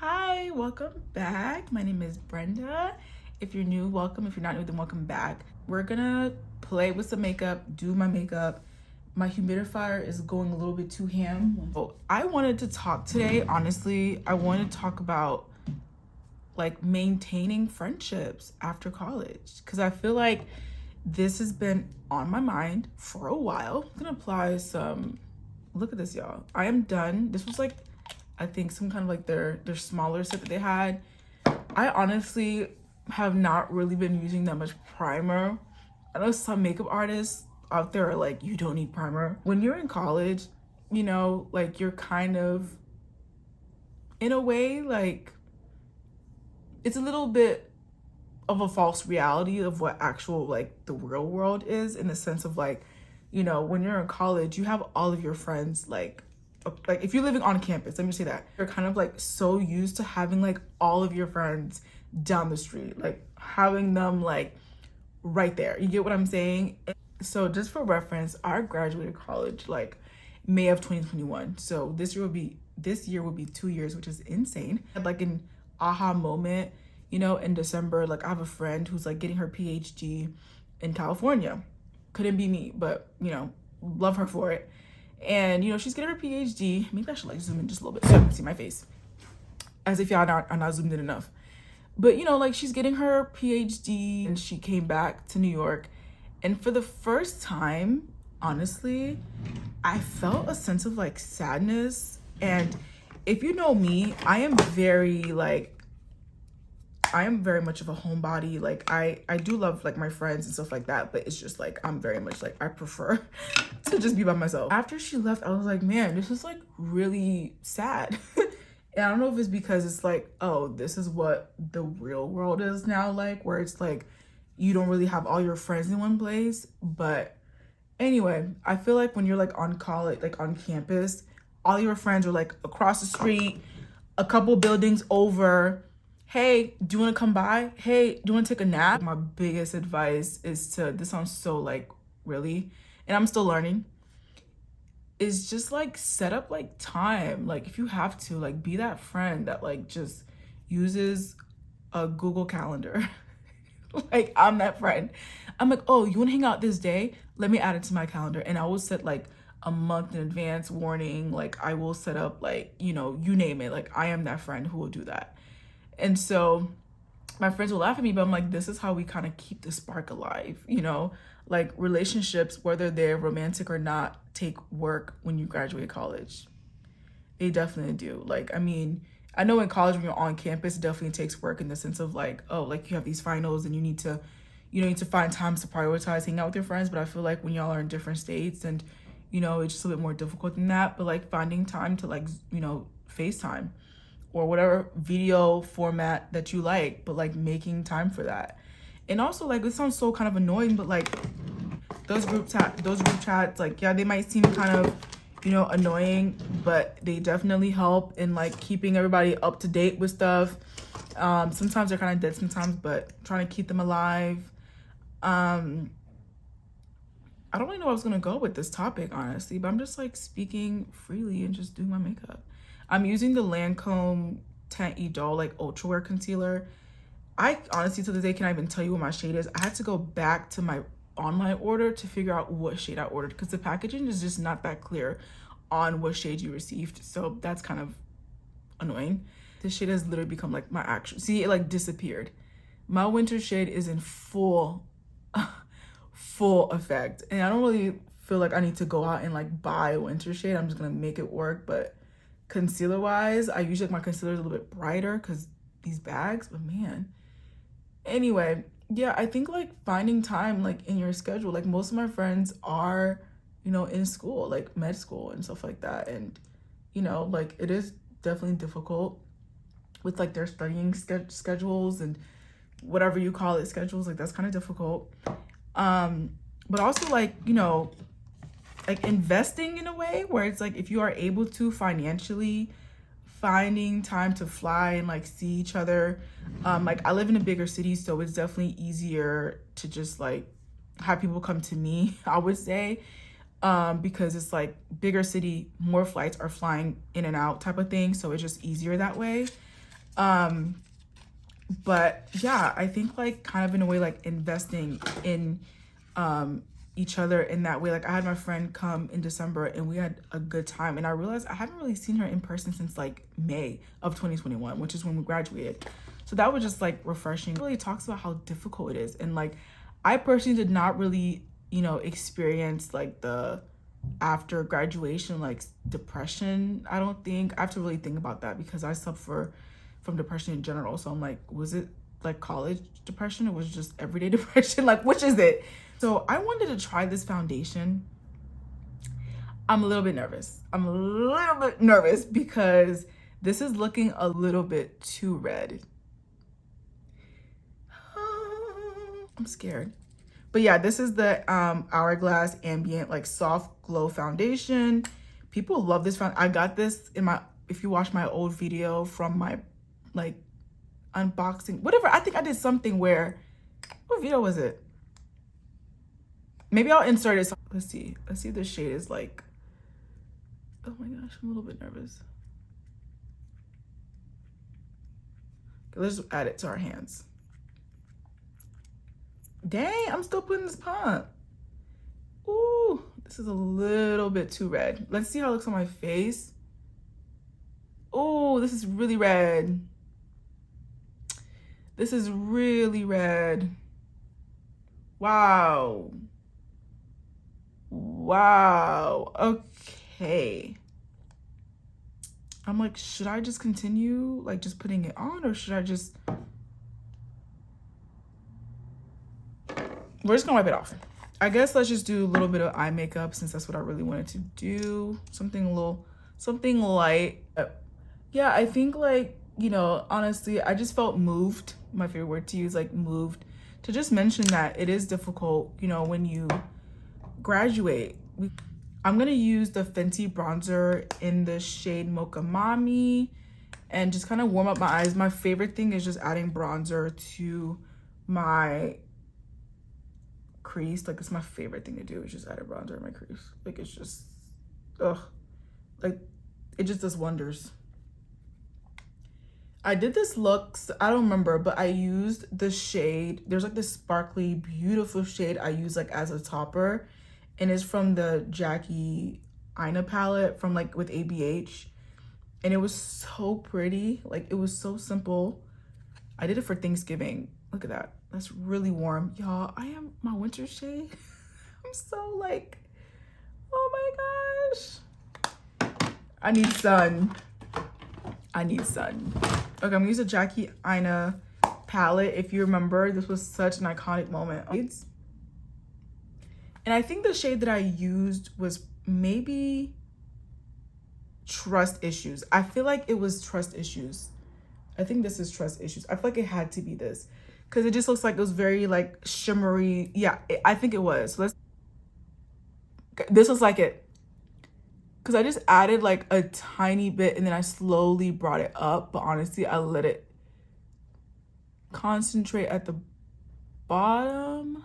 Hi, welcome back. My name is Brenda. If you're new, welcome. If you're not new, then welcome back. We're gonna play with some makeup, do my makeup. My humidifier is going a little bit too ham. So I wanted to talk today, honestly, I wanted to talk about like maintaining friendships after college, because I feel like this has been on my mind for a while. I'm gonna apply some, look at this, y'all. I am done. This was like, I think some kind of like their smaller set that they had. I honestly have not really been using that much primer. I know some makeup artists out there are like, you don't need primer. When you're in college, you know, like you're kind of, in a way, like it's a little bit of a false reality of what actual like the real world is, in the sense of like, you know, when you're in college, you have all of your friends like if you're living on campus, let me say that, you're kind of like so used to having like all of your friends down the street, like having them like right there. You get what I'm saying? So just for reference, I graduated college like May of 2021. So this year will be 2 years, which is insane. I had like an aha moment, you know, in December. Like I have a friend who's like getting her PhD in California. Couldn't be me, but you know, love her for it. And you know, she's getting her PhD. Maybe I should like zoom in just a little bit so you can see my face, as if y'all are not zoomed in enough. But you know, like she's getting her PhD and she came back to New York, and for the first time, honestly, I felt a sense of like sadness. And if you know me, I am very much of a homebody. Like I do love like my friends and stuff like that, but it's just like I'm very much like I prefer to just be by myself. After she left, I was like, man, this is like really sad. And I don't know if it's because it's like, oh, this is what the real world is now, like where it's like you don't really have all your friends in one place. But anyway, I feel like when you're like on college, like on campus, all your friends are like across the street, a couple buildings over. Hey, do you want to come by? Hey, do you want to take a nap? My biggest advice is to, this sounds so like really, and I'm still learning, is just like set up like time. Like if you have to, like be that friend that like just uses a Google Calendar. Like I'm that friend. I'm like, oh, you want to hang out this day? Let me add it to my calendar. And I will set like a month in advance warning. Like I will set up like, you know, you name it. Like I am that friend who will do that. And so my friends will laugh at me, but I'm like, this is how we kind of keep the spark alive, you know? Like relationships, whether they're romantic or not, take work when you graduate college. They definitely do. Like, I mean, I know in college when you're on campus, it definitely takes work in the sense of like, oh, like you have these finals and you need to find times to prioritize hanging out with your friends. But I feel like when y'all are in different states and, you know, it's just a bit more difficult than that. But like finding time to like, you know, FaceTime or whatever video format that you like, but like making time for that. And also like, it sounds so kind of annoying, but like those group chats, like, yeah, they might seem kind of, you know, annoying, but they definitely help in like keeping everybody up to date with stuff. Sometimes they're kind of dead sometimes, but trying to keep them alive. I don't really know where I was gonna go with this topic, honestly, but I'm just like speaking freely and just doing my makeup. I'm using the Lancome Teint Idole like Ultra Wear Concealer. I honestly, to this day, can't even tell you what my shade is. I had to go back to my online order to figure out what shade I ordered, because the packaging is just not that clear on what shade you received. So that's kind of annoying. This shade has literally become like my actual, see, it like disappeared. My winter shade is in full effect. And I don't really feel like I need to go out and like buy a winter shade. I'm just gonna make it work. But concealer wise, I usually like my concealer is a little bit brighter because these bags, but man. Anyway, yeah, I think like finding time like in your schedule, like most of my friends are, you know, in school, like med school and stuff like that. And, you know, like it is definitely difficult with like their studying schedules and whatever you call it, schedules, like that's kind of difficult. But also like, you know, like investing in a way where it's like if you are able to financially, finding time to fly and like see each other. Like I live in a bigger city, so it's definitely easier to just like have people come to me, I would say, because it's like bigger city, more flights are flying in and out type of thing, so it's just easier that way. But yeah, I think like kind of in a way like investing in each other in that way. Like I had my friend come in December and we had a good time, and I realized I haven't really seen her in person since like May of 2021, which is when we graduated. So that was just like refreshing. It really talks about how difficult it is, and like I personally did not really, you know, experience like the after graduation like depression. I don't think I have to really think about that because I suffer from depression in general. So I'm like, was it like college depression or was it just everyday depression? Like, which is it? So I wanted to try this foundation. I'm a little bit nervous. I'm a little bit nervous because this is looking a little bit too red. I'm scared. But yeah, this is the Hourglass Ambient like soft glow foundation. People love this I got this in my, if you watch my old video from my like unboxing, whatever. I think I did something where, what video was it? Maybe I'll insert it. Let's see if the shade is like, oh my gosh, I'm a little bit nervous. Okay, let's just add it to our hands. Dang, I'm still putting this pump. Ooh, this is a little bit too red. Let's see how it looks on my face. Oh, this is really red. This is really red. Wow. Wow. Okay. I'm like, should I just continue like just putting it on, or should I just... We're just gonna wipe it off. I guess let's just do a little bit of eye makeup since that's what I really wanted to do. Something light. Yeah, I think like, you know, honestly, I just felt moved. My favorite word to use, like moved, to just mention that it is difficult, you know, when you graduate. I'm gonna use the Fenty bronzer in the shade Mocha Mami and just kind of warm up my eyes. My favorite thing is just adding bronzer to my crease. Like it's my favorite thing to do is just add a bronzer in my crease. Like it's just, ugh, like it just does wonders. I did this look, I don't remember, but I used the shade, there's like this sparkly beautiful shade I use like as a topper, and it's from the Jackie Aina palette from like with ABH, and it was so pretty. Like it was so simple. I did it for Thanksgiving. Look at that. That's really warm. Y'all, I am my winter shade. I'm so like, oh my gosh. I need sun. I need sun. Okay, I'm gonna use a Jackie Aina palette. If you remember, this was such an iconic moment. And I think the shade that I used was maybe Trust Issues. I feel like it was Trust Issues. I think this is Trust Issues. I feel like it had to be this because it just looks like it was very like shimmery. Yeah, I think it was. So this was like it. Because I just added like a tiny bit and then I slowly brought it up. But honestly, I let it concentrate at the bottom.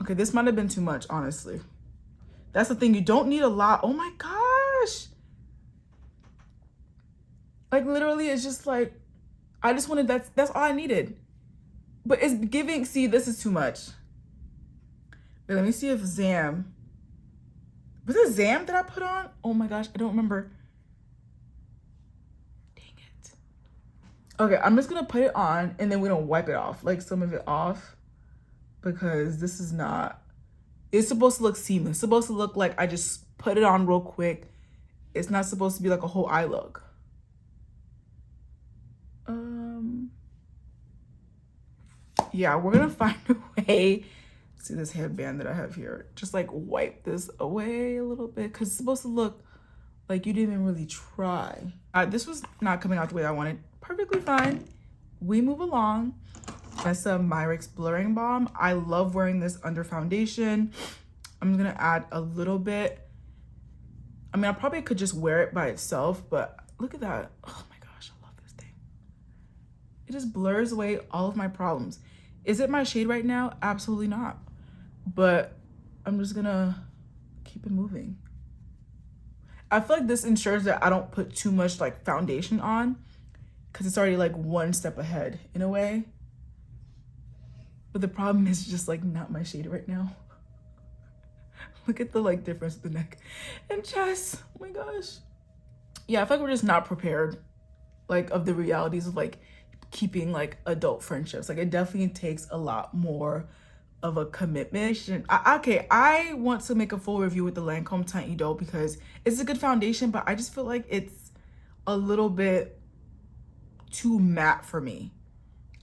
Okay, this might have been too much, honestly. That's the thing. You don't need a lot. Oh my gosh. Like literally, it's just like, I just wanted, that's all I needed. But it's giving, see, this is too much. Wait, let me see if Zam. Was it Zam that I put on? Oh my gosh, I don't remember. Dang it. Okay, I'm just gonna put it on and then we're gonna wipe it off, like some of it off, because this is not, it's supposed to look seamless. It's supposed to look like I just put it on real quick. It's not supposed to be like a whole eye look. Yeah, we're gonna find a way. See this headband that I have here, just like wipe this away a little bit because it's supposed to look like you didn't even really try. This was not coming out the way I wanted. Perfectly fine. We move along. That's a Myricks Blurring Balm. I love wearing this under foundation. I'm gonna add a little bit. I mean, I probably could just wear it by itself, but look at that. Oh my gosh, I love this thing. It just blurs away all of my problems. Is it my shade right now? Absolutely not. But I'm just gonna keep it moving. I feel like this ensures that I don't put too much like foundation on, because it's already like one step ahead in a way. But the problem is just like not my shade right now. Look at the like difference with the neck and chest. Oh my gosh. Yeah, I feel like we're just not prepared like of the realities of like keeping like adult friendships. Like it definitely takes a lot more of a commitment. I want to make a full review with the Lancome Teint Eau because it's a good foundation, but I just feel like it's a little bit too matte for me.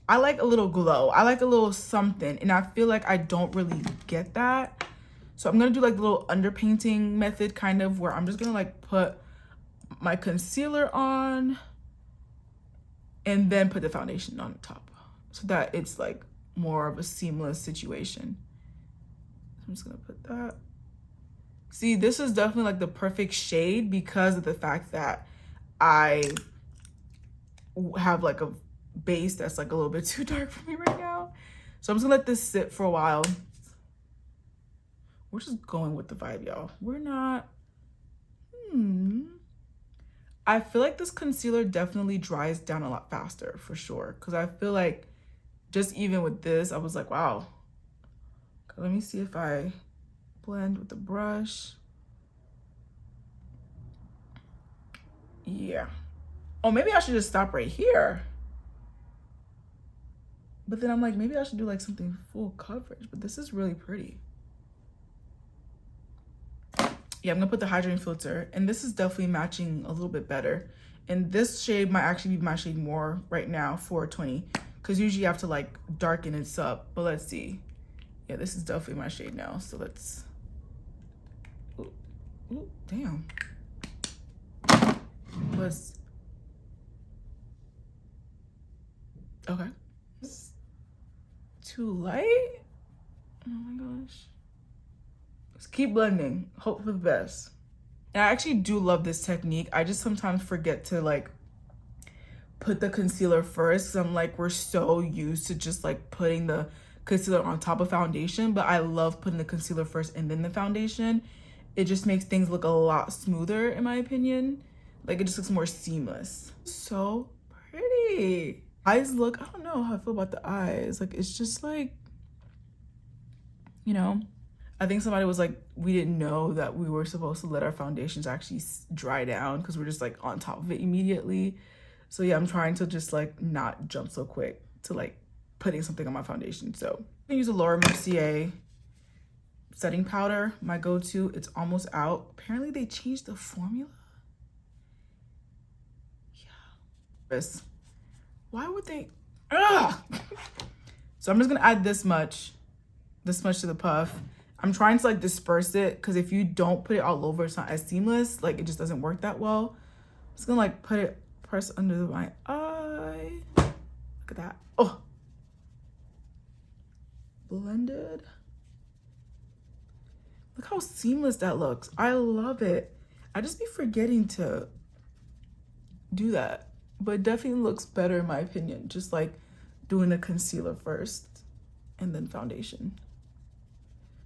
I like a little glow. I like a little something, and I feel like I don't really get that. So I'm gonna do like the little underpainting method, kind of, where I'm just gonna like put my concealer on and then put the foundation on top so that it's like more of a seamless situation. I'm just gonna put that. See, this is definitely like the perfect shade because of the fact that I have like a base that's like a little bit too dark for me right now. So I'm just gonna let this sit for a while. We're just going with the vibe, y'all. We're not, I feel like this concealer definitely dries down a lot faster for sure. Cause I feel like just even with this, I was like, wow. Okay, let me see if I blend with the brush. Yeah. Oh, maybe I should just stop right here. But then I'm like, maybe I should do like something full coverage, but this is really pretty. Yeah, I'm gonna put the hydrating filter, and this is definitely matching a little bit better. And this shade might actually be my shade more right now, 420, because usually you have to like darken it up. But let's see. Yeah, this is definitely my shade now. So let's, ooh, damn. Let's, okay. It's too light. Oh my gosh. Just keep blending, hope for the best. And I actually do love this technique. I just sometimes forget to like put the concealer first, because I'm like, we're so used to just like putting the concealer on top of foundation, but I love putting the concealer first and then the foundation. It just makes things look a lot smoother in my opinion. Like it just looks more seamless. So pretty. Eyes look, I don't know how I feel about the eyes. Like it's just like, you know, I think somebody was like, we didn't know that we were supposed to let our foundations actually dry down because we're just like on top of it immediately. So yeah, I'm trying to just like not jump so quick to like putting something on my foundation. So I'm gonna use a Laura Mercier setting powder, my go-to. It's almost out. Apparently they changed the formula. Yeah. Why would they? Ugh! So I'm just gonna add this much to the puff. I'm trying to like disperse it, because if you don't put it all over, it's not as seamless. Like it just doesn't work that well. I'm just gonna like press under my eye. Look at that. Oh, blended. Look how seamless that looks. I love it. I just be forgetting to do that, but it definitely looks better in my opinion. Just like doing the concealer first and then foundation.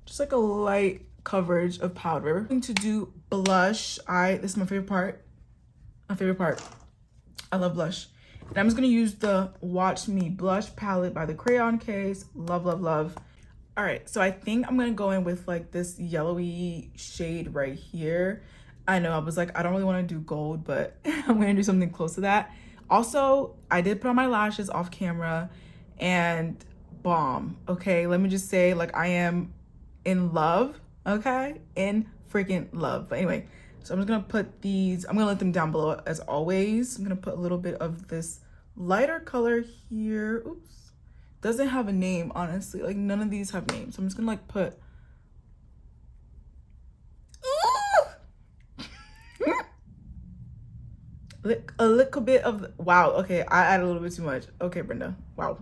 Just like a light coverage of powder. I'm going to do blush. This is my favorite part. I love blush. And I'm just gonna use the Watch Me blush palette by the Crayon case. Love, love, love. All right, so I think I'm gonna go in with like this yellowy shade right here. I know, I was like, I don't really wanna do gold, but I'm gonna do something close to that. Also, I did put on my lashes off camera and bomb, okay? Let me just say, like, I am in love, okay? In freaking love. But anyway, so I'm just gonna put these, I'm gonna let them down below as always. I'm gonna put a little bit of this lighter color here. Oops, doesn't have a name, honestly. Like none of these have names. So I'm just gonna like put, a little bit of, wow, okay, I added a little bit too much. Okay, Brenda, wow.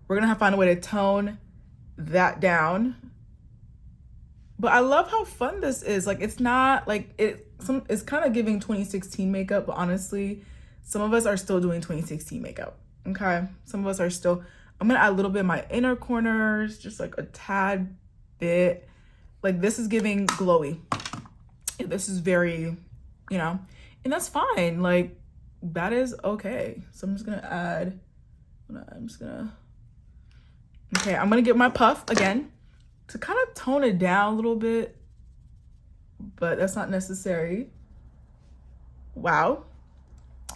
We're gonna have to find a way to tone that down. But I love how fun this is. Like, it's not like it's kind of giving 2016 makeup, but honestly, some of us are still doing 2016 makeup. Okay, some of us are still. I'm gonna add a little bit of my inner corners, just like a tad bit. Like this is giving glowy. This is very you know, and that's fine. Like, that is okay. So I'm just gonna add, okay, I'm gonna get my puff again to kind of tone it down a little bit, but that's not necessary. Wow.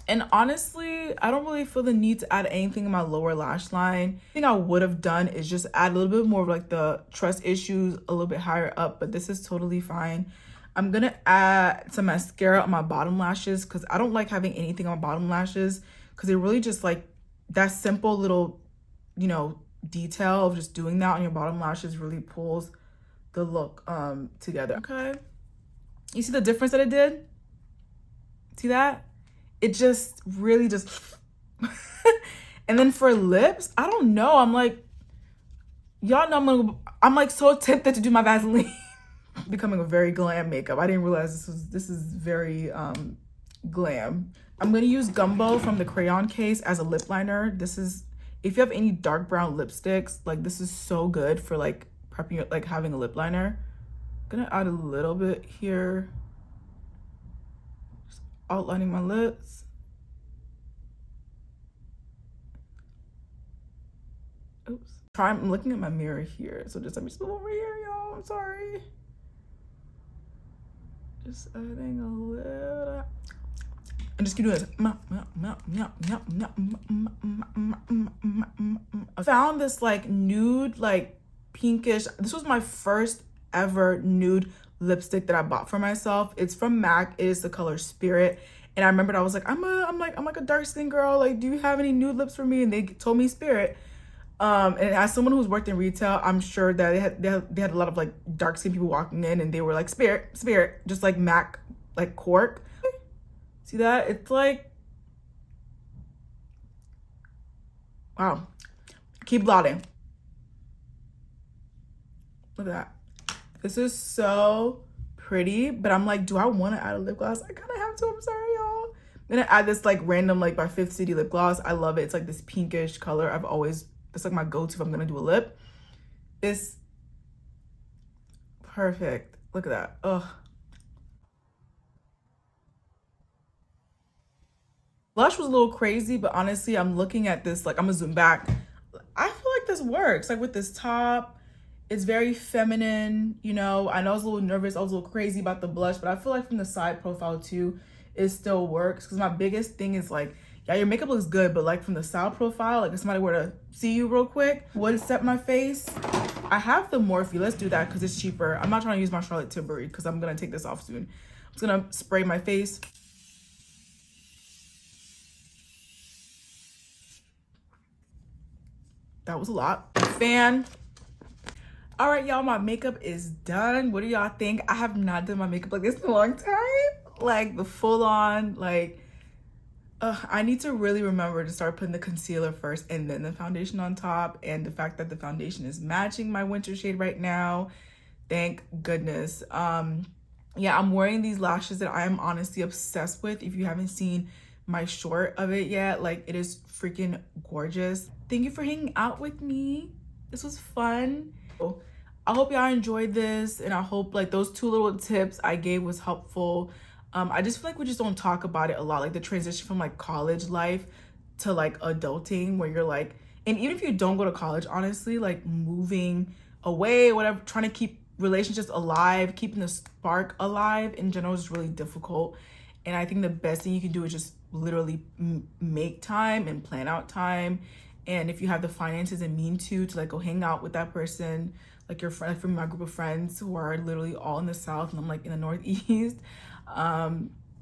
And honestly, I don't really feel the need to add anything in my lower lash line. I think I would have done is just add a little bit more of like the trust issues a little bit higher up, but this is totally fine. I'm gonna add some mascara on my bottom lashes because I don't like having anything on bottom lashes because it really just like that simple little, you know, detail of just doing that on your bottom lashes really pulls the look together. Okay, you see the difference that it did? See that? It just really just and then for lips, I don't know, I'm like, y'all know I'm like so tempted to do my Vaseline. Becoming a very glam makeup. I didn't realize this is very glam. I'm gonna use Gumbo from the Crayon case as a lip liner. This is, if you have any dark brown lipsticks, like this is so good for like prepping your, like having a lip liner. I'm gonna add a little bit here, just outlining my lips. Oops. I'm looking at my mirror here, so just let me just move over here, y'all. I'm sorry. Just adding a little. And just keep doing this. I found this like nude, like pinkish. This was my first ever nude lipstick that I bought for myself. It's from MAC. It is the color Spirit. And I remembered I was like, I'm like a dark skin girl. Like, do you have any nude lips for me? And they told me Spirit. And as someone who's worked in retail, I'm sure that they had a lot of like dark skinned people walking in and they were like, Spirit, just like MAC, like cork. See that? It's like, wow. Keep blotting. Look at that. This is so pretty, but I'm like, do I want to add a lip gloss? I kind of have to. I'm sorry, y'all. I'm gonna add this like random like by Fifth City lip gloss. I love it. It's like this pinkish color. It's like my go-to if I'm gonna do a lip. It's perfect. Look at that. Ugh. Blush was a little crazy, but honestly, I'm looking at this, like I'm gonna zoom back. I feel like this works. Like with this top, it's very feminine, you know. I know I was a little nervous, I was a little crazy about the blush, but I feel like from the side profile too, it still works. Because my biggest thing is like, yeah, your makeup looks good, but like from the side profile, like if somebody were to see you real quick, would set my face. I have the Morphe. Let's do that because it's cheaper. I'm not trying to use my Charlotte Tilbury because I'm gonna take this off soon. I'm just gonna spray my face. That was a lot. Fan. All right, y'all, my makeup is done. What do y'all think? I have not done my makeup like this in a long time. Like the full on, like, I need to really remember to start putting the concealer first and then the foundation on top. And the fact that the foundation is matching my winter shade right now. Thank goodness. Yeah, I'm wearing these lashes that I am honestly obsessed with. If you haven't seen my short of it yet, like it is freaking gorgeous. Thank you for hanging out with me. This was fun. I hope y'all enjoyed this, and I hope like those 2 little tips I gave was helpful. I just feel like we just don't talk about it a lot, like the transition from like college life to like adulting, where you're like, and even if you don't go to college, honestly, like moving away, whatever, trying to keep relationships alive, keeping the spark alive in general is really difficult. And I think the best thing you can do is just literally make time and plan out time. And if you have the finances and mean to like go hang out with that person, like your friend, from my group of friends who are literally all in the South and I'm like in the Northeast.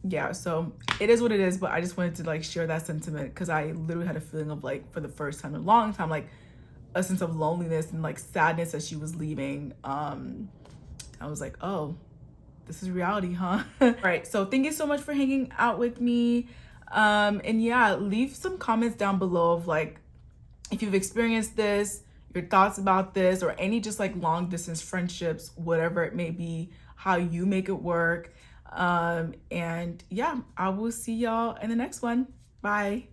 Yeah, so it is what it is, but I just wanted to like share that sentiment because I literally had a feeling of like, for the first time in a long time, like a sense of loneliness and like sadness as she was leaving. I was like, oh, this is reality, huh? All right, so thank you so much for hanging out with me. And yeah, leave some comments down below of like, if you've experienced this, your thoughts about this, or any just like long distance friendships, whatever it may be, how you make it work. And yeah, I will see y'all in the next one. Bye.